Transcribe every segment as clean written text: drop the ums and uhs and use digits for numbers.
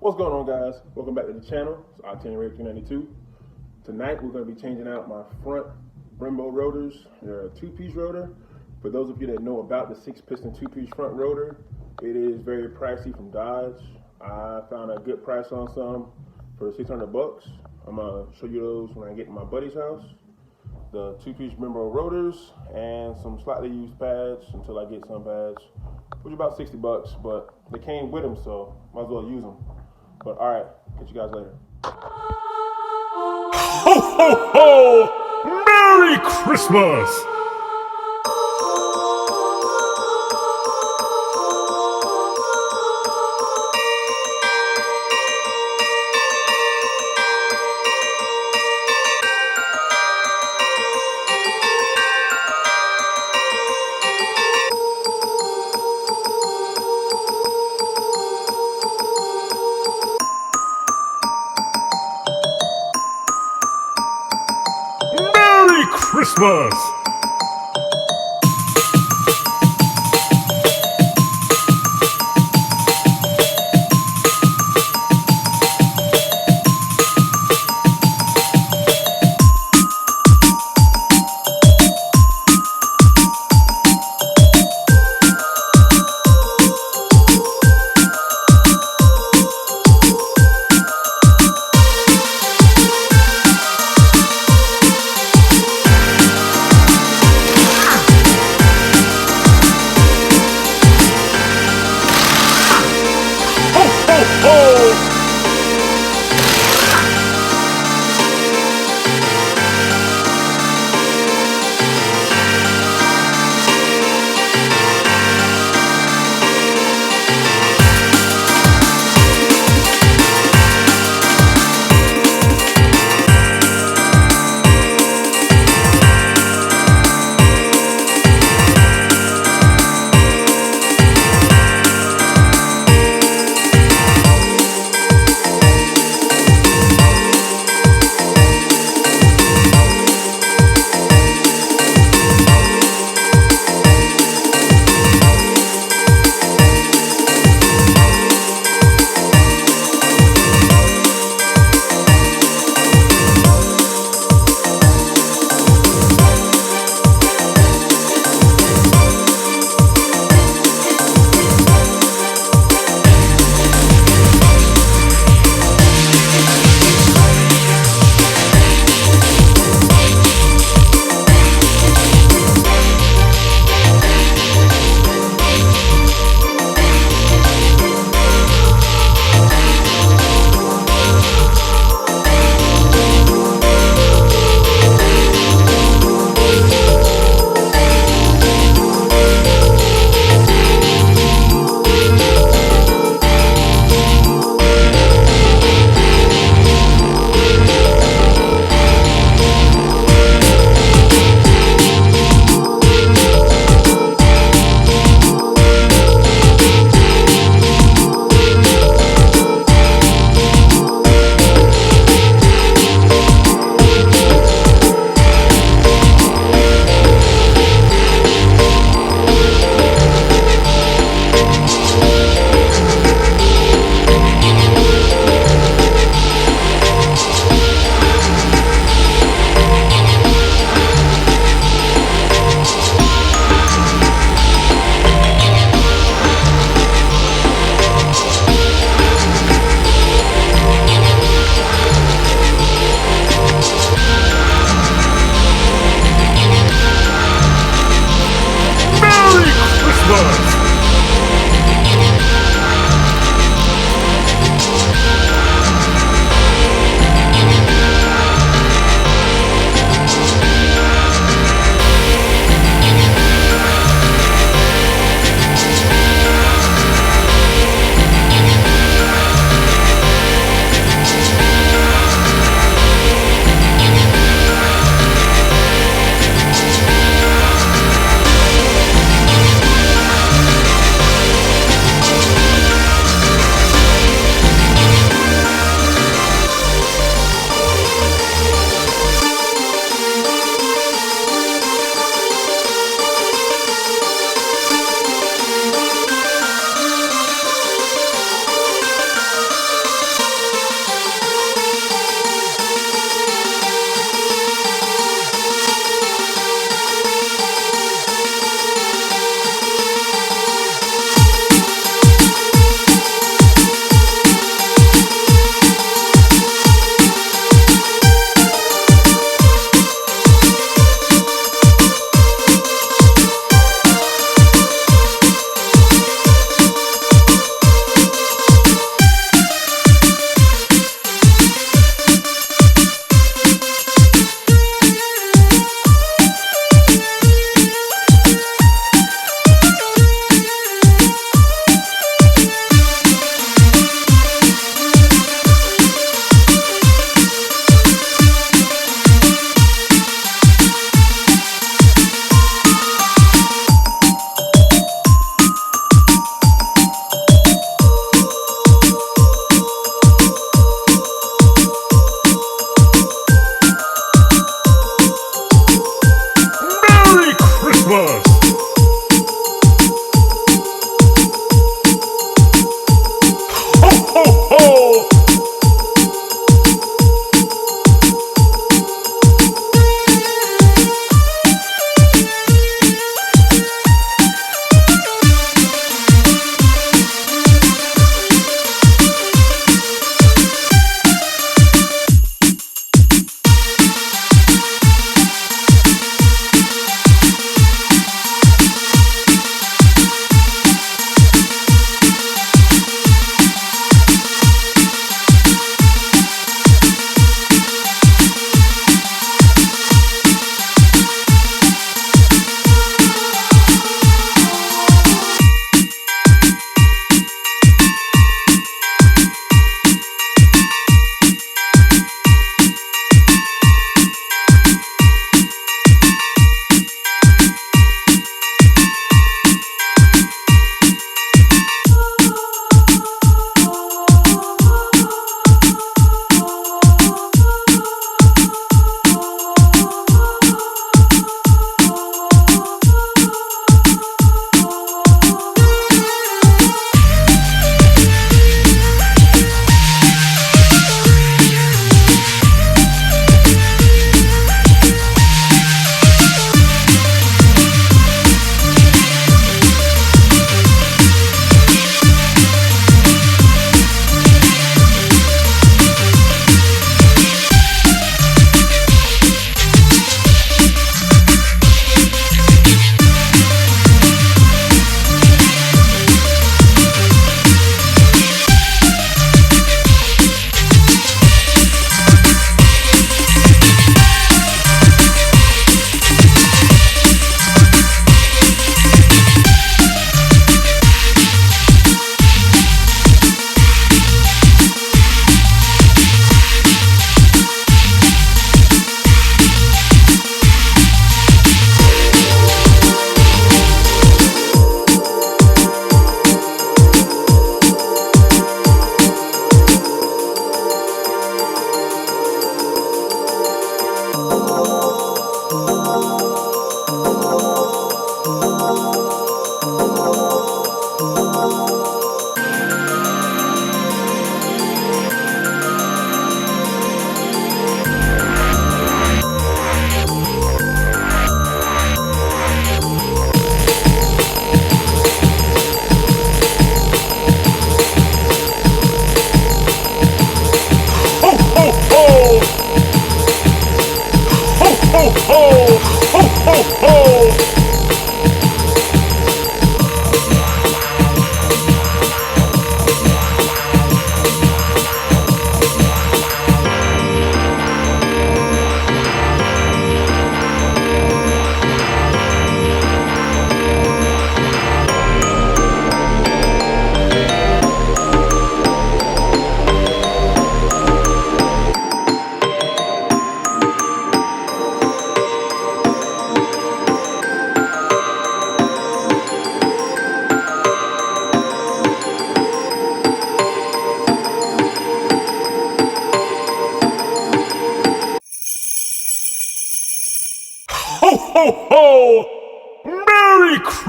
What's going on, guys? Welcome back to the channel. It's Octane Radio 292. Tonight we're going to be changing out my front Brembo rotors. They're a two-piece rotor. For those of you that know about the 6-piston two-piece front rotor, it is very pricey from Dodge. I found a good price on some for $600. I'm going to show you those when I get to my buddy's house. The two-piece Brembo rotors and some slightly used pads until I get some pads, which is about $60, but they came with them, so might as well use them. But all right, catch you guys later. Ho, ho, ho! Merry Christmas! Merry Christmas!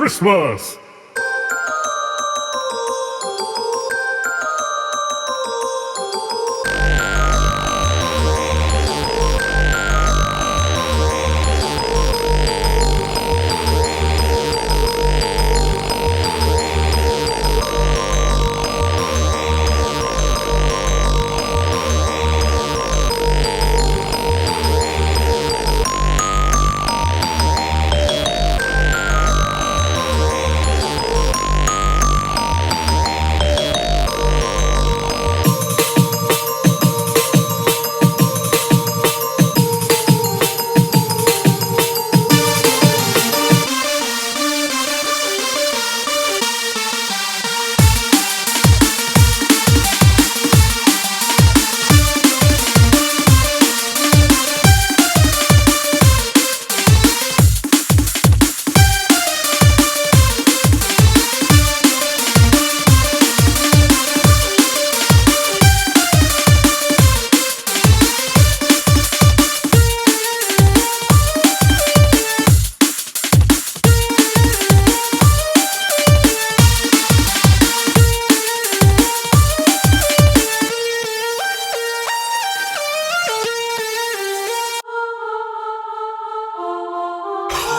Christmas!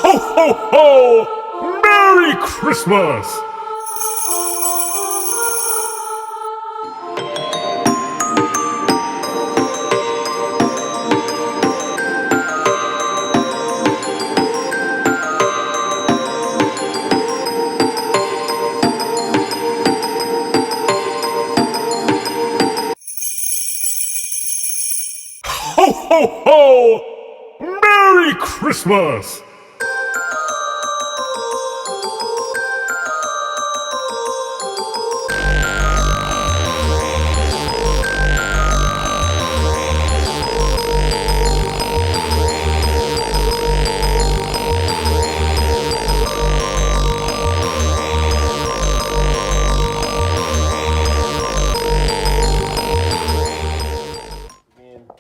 Ho ho ho! Merry Christmas! Ho ho ho! Merry Christmas!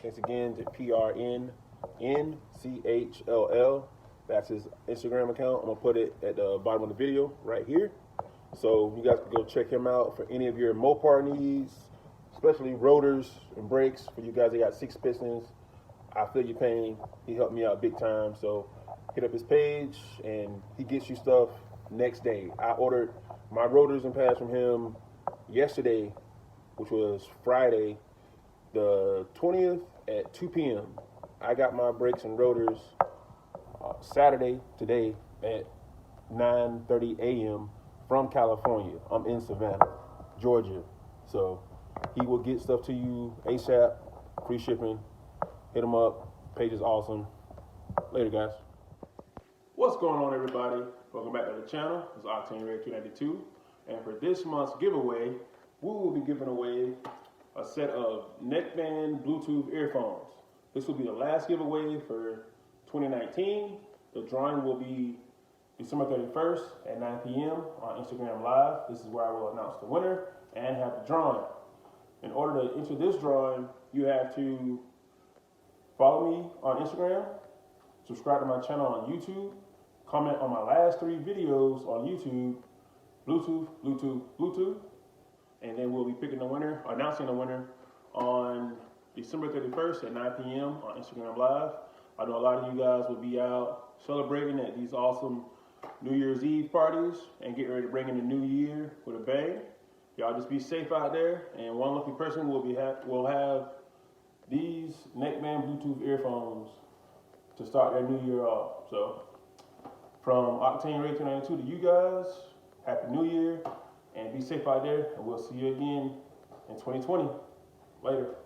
Thanks again to PRNNCHLL. That's his Instagram account. I'm gonna put it at the bottom of the video right here, so you guys can go check him out for any of your Mopar needs, especially rotors and brakes. For you guys that got 6 pistons, I feel your pain. He helped me out big time. So hit up his page, and he gets you stuff next day. I ordered my rotors and pads from him yesterday, which was Friday, the 20th at 2 p.m. I got my brakes and rotors Saturday, today, at 9:30 a.m. from California. I'm in Savannah, Georgia. So he will get stuff to you ASAP, free shipping. Hit him up. Page is awesome. Later, guys. What's going on, everybody? Welcome back to the channel. It's Octane Red 292. And for this month's giveaway, we will be giving away a set of neckband Bluetooth earphones. This will be the last giveaway for 2019. The drawing will be December 31st at 9 p.m. on Instagram Live. This is where I will announce the winner and have the drawing. In order to enter this drawing, you have to follow me on Instagram, subscribe to my channel on YouTube, comment on my last 3 videos on YouTube, Bluetooth, Bluetooth, Bluetooth, and then we'll be picking the winner, announcing the winner on December 31st at 9 p.m. on Instagram Live. I know a lot of you guys will be out celebrating at these awesome New Year's Eve parties and get ready to bring in the new year with a bang. Y'all just be safe out there, and one lucky person will have these neckband Bluetooth earphones to start their new year off. So from Octane Red 292 to you guys, Happy New Year, and be safe out there, and we'll see you again in 2020. Later.